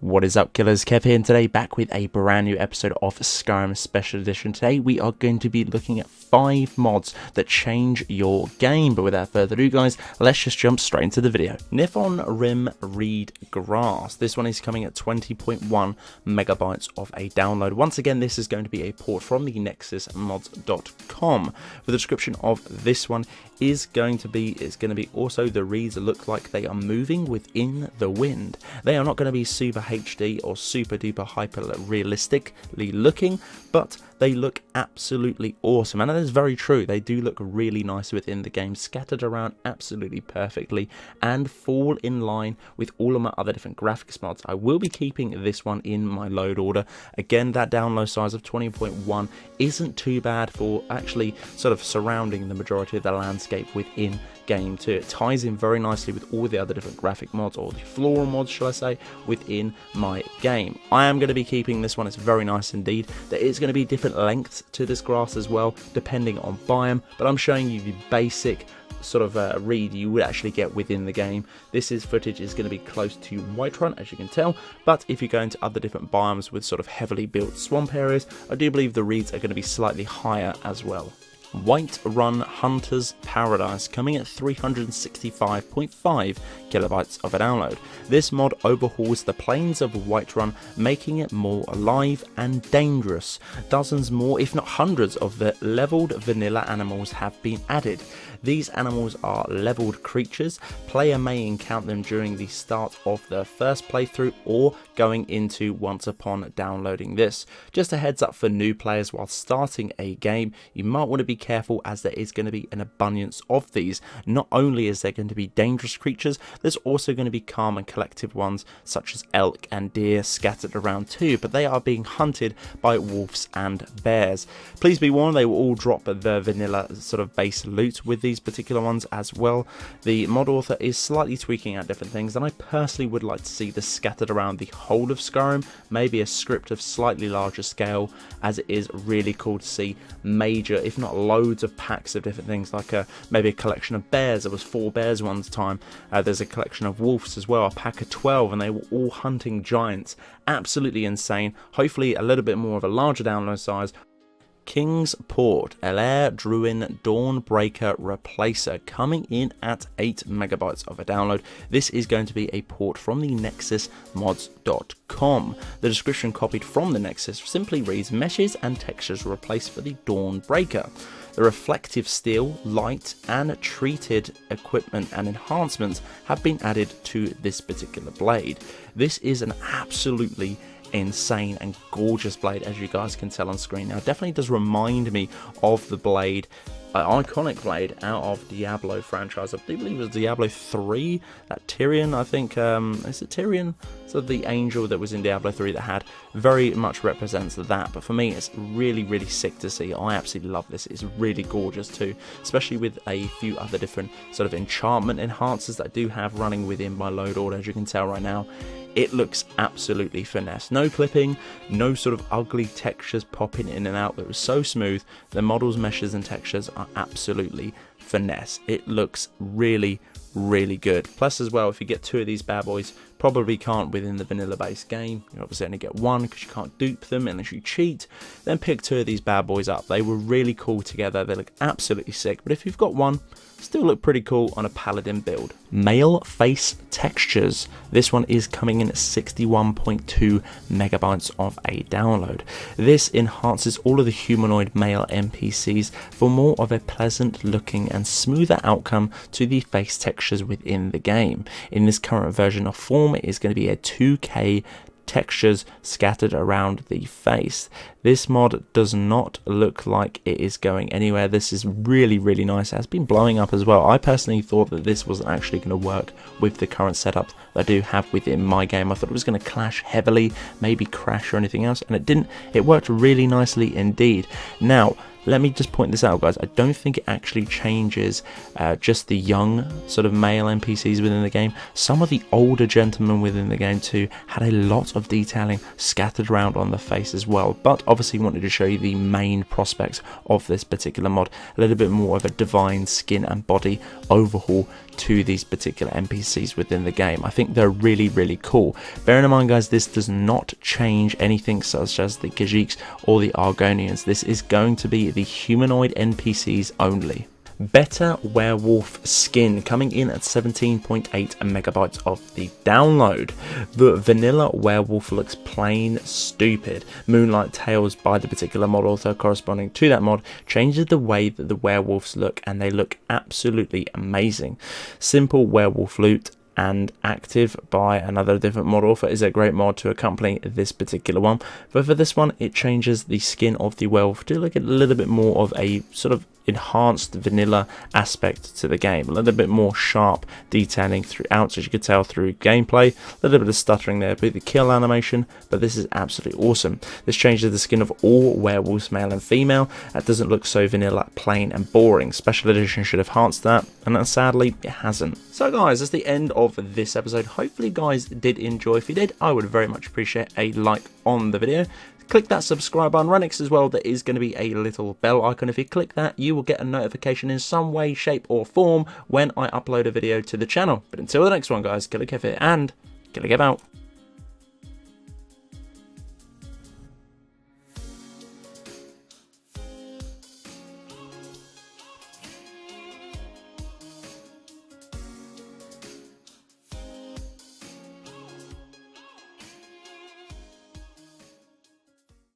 What is up, killers? Kev here, and today back with a brand new episode of Skyrim Special Edition. Today we are going to be looking at 5 mods that change your game. But without further ado, guys, let's just jump straight into the video. NihonRim Reed Grass. This one is coming at 20.1 megabytes of a download. Once again, this is going to be a port from the nexusmods.com. The description of this one is going to be, also the reeds look like they are moving within the wind. They are not going to be super HD or super duper hyper realistically looking, but they look absolutely awesome, and that is very true. They do look really nice within the game, scattered around absolutely perfectly and fall in line with all of my other different graphics mods. I will be keeping this one in my load order. Again, that download size of 20.1 isn't too bad for actually sort of surrounding the majority of the landscape within game too. It ties in very nicely with all the other different graphic mods, or the floral mods shall I say, within my game. I am going to be keeping this one. It's very nice indeed. There is going to be different lengths to this grass as well depending on biome, but I'm showing you the basic sort of read you would actually get within the game. This footage is going to be close to Whiterun, as you can tell, but if you go into other different biomes with sort of heavily built swamp areas, I do believe the reads are going to be slightly higher as well. Whiterun Hunter's Paradise, coming at 365.5 kilobytes of a download. This mod overhauls the plains of Whiterun, making it more alive and dangerous. Dozens more, if not hundreds, of the leveled vanilla animals have been added. These animals are leveled creatures. Player may encounter them during the start of the first playthrough or going into once upon downloading this. Just a heads up for new players, while starting a game, you might want to be careful, as there is going to be an abundance of these. Not only is there going to be dangerous creatures, there's also going to be calm and collective ones such as elk and deer scattered around too, but they are being hunted by wolves and bears. Please be warned, they will all drop the vanilla sort of base loot with these particular ones as well. The mod author is slightly tweaking out different things, and I personally would like to see this scattered around the whole of Skyrim, maybe a script of slightly larger scale, as it is really cool to see major, if not loads of packs of different things, like maybe a collection of bears. There was 4 bears one time. There's a collection of wolves as well, a pack of 12, and they were all hunting giants. Absolutely insane. Hopefully a little bit more of a larger download size. King's Port, Elair Druin Dawnbreaker Replacer, coming in at 8 megabytes of a download. This is going to be a port from the nexusmods.com. The description copied from the Nexus simply reads: meshes and textures replaced for the Dawnbreaker. The reflective steel, light and treated equipment and enhancements have been added to this particular blade. This is an absolutely insane and gorgeous blade, as you guys can tell on screen. Now, it definitely does remind me of the blade, iconic blade out of Diablo franchise. I do believe it was Diablo 3, that Tyrion, I think, is it Tyrion? So the angel that was in Diablo 3 that had very much represents that. But for me, it's really, really sick to see. I absolutely love this. It's really gorgeous too, especially with a few other different sort of enchantment enhancers that I do have running within my load order, as you can tell right now. It looks absolutely finesse. No clipping, no sort of ugly textures popping in and out. It was so smooth. The models, meshes and textures are absolutely finesse. It looks really, really good. Plus as well, if you get 2 of these bad boys, probably can't within the vanilla based game. You obviously only get 1 because you can't dupe them unless you cheat. Then pick 2 of these bad boys up. They were really cool together. They look absolutely sick. But if you've got 1, still look pretty cool on a paladin build. Male face textures. This one is coming in at 61.2 megabytes of a download. This enhances all of the humanoid male NPCs for more of a pleasant looking and smoother outcome to the face textures within the game. In this current version of form, it is going to be a 2K textures scattered around the face. This mod does not look like it is going anywhere. This is really, really nice. It has been blowing up as well. I personally thought that this wasn't actually going to work with the current setup that I do have within my game. I thought it was going to clash heavily, maybe crash or anything else, and it didn't. It worked really nicely indeed. Now, let me just point this out, guys. I don't think it actually changes just the young sort of male NPCs within the game. Some of the older gentlemen within the game too had a lot of detailing scattered around on the face as well, but obviously wanted to show you the main prospects of this particular mod. A little bit more of a divine skin and body overhaul to these particular NPCs within the game. I think they're really, really cool. Bearing in mind, guys, this does not change anything such as the Khajiits or the Argonians. This is going to be the humanoid NPCs only. Better Werewolf Skin coming in at 17.8 megabytes of the download. The vanilla werewolf looks plain stupid. Moonlight Tales by the particular mod author corresponding to that mod changes the way that the werewolves look, and they look absolutely amazing. Simple werewolf loot and active by another different mod author is a great mod to accompany this particular one, but for this one it changes the skin of the werewolf to look a little bit more of a sort of enhanced vanilla aspect to the game, a little bit more sharp detailing throughout, so as you could tell through gameplay. A little bit of stuttering there with the kill animation, but this is absolutely awesome. This changes the skin of all werewolves, male and female. That doesn't look so vanilla, plain and boring. Special Edition should have enhanced that, and sadly it hasn't. So guys, that's the end of this episode. Hopefully you guys did enjoy. If you did, I would very much appreciate a like on the video. Click that subscribe button right next as well. There is going to be a little bell icon. If you click that, you will get a notification in some way, shape or form when I upload a video to the channel. But until the next one, guys, Killerkev here, and Killerkev out.